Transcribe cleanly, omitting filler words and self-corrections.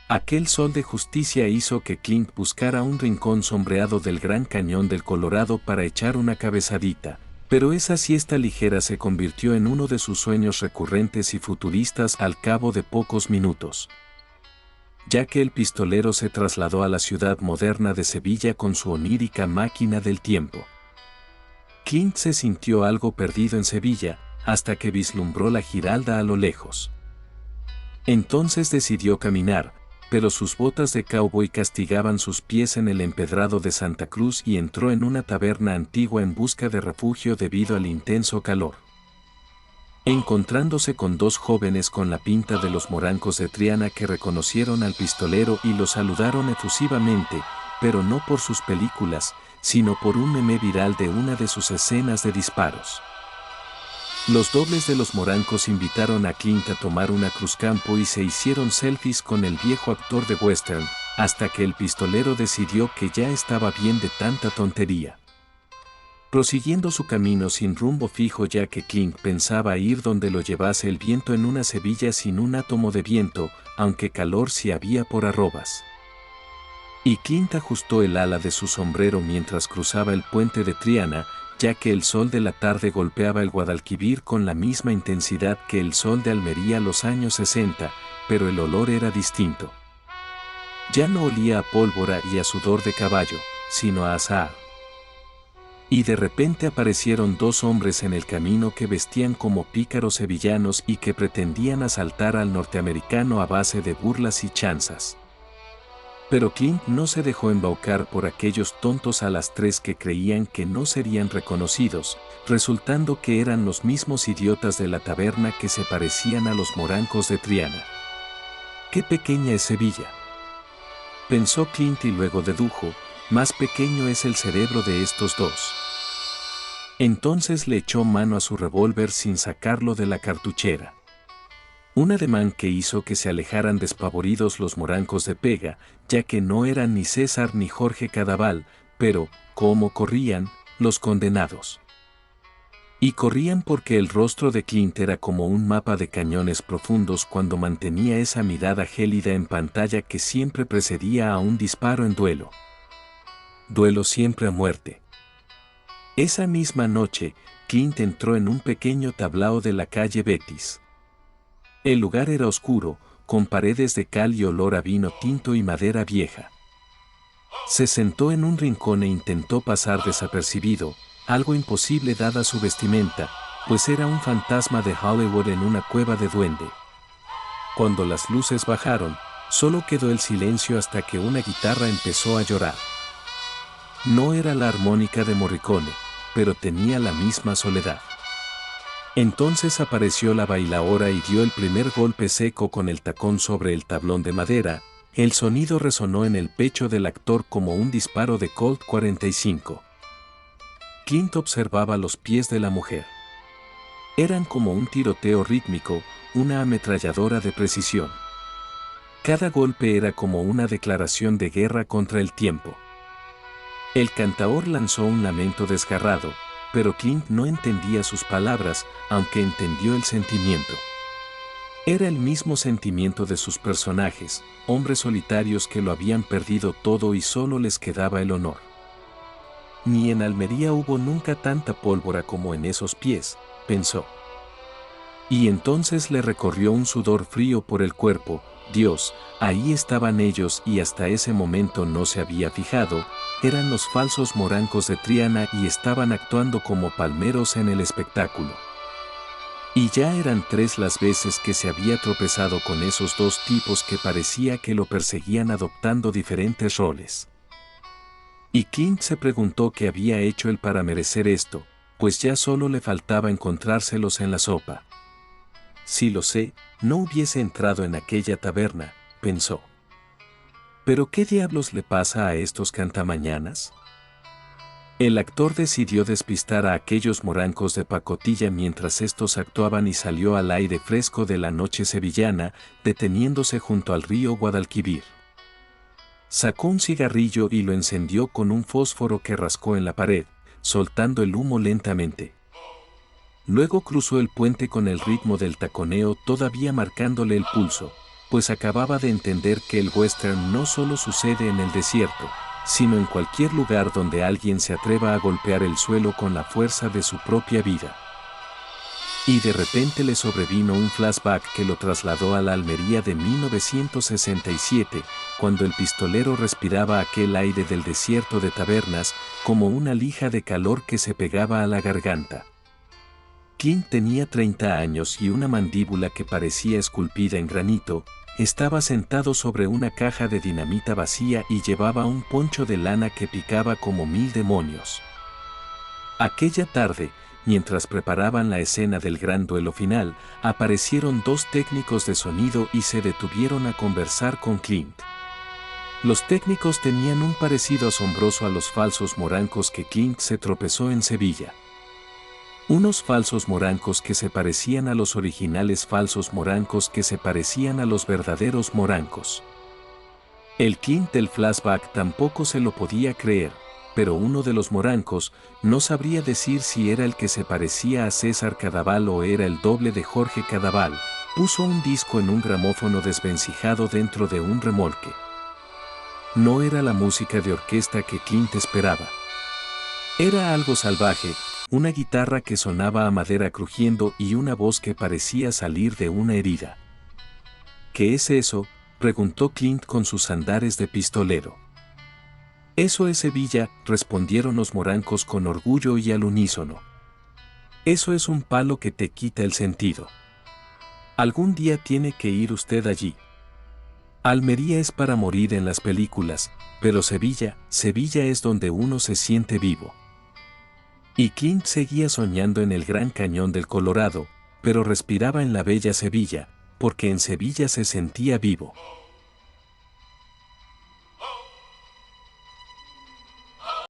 Aquel sol de justicia hizo que Clint buscara un rincón sombreado del Gran Cañón del Colorado para echar una cabezadita, pero esa siesta ligera se convirtió en uno de sus sueños recurrentes y futuristas al cabo de pocos minutos, ya que el pistolero se trasladó a la ciudad moderna de Sevilla con su onírica máquina del tiempo. Clint se sintió algo perdido en Sevilla, hasta que vislumbró la Giralda a lo lejos. Entonces decidió caminar, pero sus botas de cowboy castigaban sus pies en el empedrado de Santa Cruz y entró en una taberna antigua en busca de refugio debido al intenso calor. Encontrándose con dos jóvenes con la pinta de los morancos de Triana que reconocieron al pistolero y lo saludaron efusivamente, pero no por sus películas, sino por un meme viral de una de sus escenas de disparos. Los dobles de los morancos invitaron a Clint a tomar una cruzcampo y se hicieron selfies con el viejo actor de western, hasta que el pistolero decidió que ya estaba bien de tanta tontería. Prosiguiendo su camino sin rumbo fijo ya que Clint pensaba ir donde lo llevase el viento en una Sevilla sin un átomo de viento, aunque calor sí había por arrobas. Y Clint ajustó el ala de su sombrero mientras cruzaba el puente de Triana, ya que el sol de la tarde golpeaba el Guadalquivir con la misma intensidad que el sol de Almería los años 60, pero el olor era distinto. Ya no olía a pólvora y a sudor de caballo, sino a azahar. Y de repente aparecieron dos hombres en el camino que vestían como pícaros sevillanos y que pretendían asaltar al norteamericano a base de burlas y chanzas. Pero Clint no se dejó embaucar por aquellos tontos a las 3 que creían que no serían reconocidos, resultando que eran los mismos idiotas de la taberna que se parecían a los morancos de Triana. ¡Qué pequeña es Sevilla!, pensó Clint y luego dedujo, más pequeño es el cerebro de estos dos. Entonces le echó mano a su revólver sin sacarlo de la cartuchera. Un ademán que hizo que se alejaran despavoridos los morancos de pega, ya que no eran ni César ni Jorge Cadaval, pero, ¿cómo corrían, los condenados? Y corrían porque el rostro de Clint era como un mapa de cañones profundos cuando mantenía esa mirada gélida en pantalla que siempre precedía a un disparo en duelo. Duelo siempre a muerte. Esa misma noche, Clint entró en un pequeño tablao de la calle Betis. El lugar era oscuro, con paredes de cal y olor a vino tinto y madera vieja. Se sentó en un rincón e intentó pasar desapercibido, algo imposible dada su vestimenta, pues era un fantasma de Hollywood en una cueva de duende. Cuando las luces bajaron, solo quedó el silencio hasta que una guitarra empezó a llorar. No era la armónica de Morricone, pero tenía la misma soledad. Entonces apareció la bailaora y dio el primer golpe seco con el tacón sobre el tablón de madera. El sonido resonó en el pecho del actor como un disparo de Colt 45. Clint observaba los pies de la mujer. Eran como un tiroteo rítmico, una ametralladora de precisión. Cada golpe era como una declaración de guerra contra el tiempo. El cantaor lanzó un lamento desgarrado, pero Clint no entendía sus palabras, aunque entendió el sentimiento. Era el mismo sentimiento de sus personajes, hombres solitarios que lo habían perdido todo y solo les quedaba el honor. Ni en Almería hubo nunca tanta pólvora como en esos pies, pensó. Y entonces le recorrió un sudor frío por el cuerpo. Dios, ahí estaban ellos y hasta ese momento no se había fijado, eran los falsos morancos de Triana y estaban actuando como palmeros en el espectáculo. Y ya eran 3 las veces que se había tropezado con esos dos tipos que parecía que lo perseguían adoptando diferentes roles. Y Clint se preguntó qué había hecho él para merecer esto, pues ya solo le faltaba encontrárselos en la sopa. Si lo sé, no hubiese entrado en aquella taberna, pensó. ¿Pero qué diablos le pasa a estos cantamañanas? El actor decidió despistar a aquellos morancos de pacotilla mientras estos actuaban y salió al aire fresco de la noche sevillana, deteniéndose junto al río Guadalquivir. Sacó un cigarrillo y lo encendió con un fósforo que rascó en la pared, soltando el humo lentamente. Luego cruzó el puente con el ritmo del taconeo todavía marcándole el pulso. pues acababa de entender que el western no solo sucede en el desierto, sino en cualquier lugar donde alguien se atreva a golpear el suelo con la fuerza de su propia vida. Y de repente le sobrevino un flashback que lo trasladó a la Almería de 1967, cuando el pistolero respiraba aquel aire del desierto de Tabernas, como una lija de calor que se pegaba a la garganta. Clint tenía 30 años y una mandíbula que parecía esculpida en granito. Estaba sentado sobre una caja de dinamita vacía y llevaba un poncho de lana que picaba como 1000 demonios. Aquella tarde, mientras preparaban la escena del gran duelo final, aparecieron 2 técnicos de sonido y se detuvieron a conversar con Clint. Los técnicos tenían un parecido asombroso a los falsos morancos que Clint se tropezó en Sevilla. Unos falsos morancos que se parecían a los originales falsos morancos que se parecían a los verdaderos morancos. El Clint del flashback tampoco se lo podía creer, pero uno de los morancos no sabría decir si era el que se parecía a César Cadaval o era el doble de Jorge Cadaval. Puso un disco en un gramófono desvencijado dentro de un remolque. No era la música de orquesta que Clint esperaba. Era algo salvaje, una guitarra que sonaba a madera crujiendo y una voz que parecía salir de una herida. ¿Qué es eso?, preguntó Clint con sus andares de pistolero. Eso es Sevilla, respondieron los morancos con orgullo y al unísono. Eso es un palo que te quita el sentido. Algún día tiene que ir usted allí. Almería es para morir en las películas, pero Sevilla es donde uno se siente vivo. Y Clint seguía soñando en el Gran Cañón del Colorado, pero respiraba en la bella Sevilla, porque en Sevilla se sentía vivo.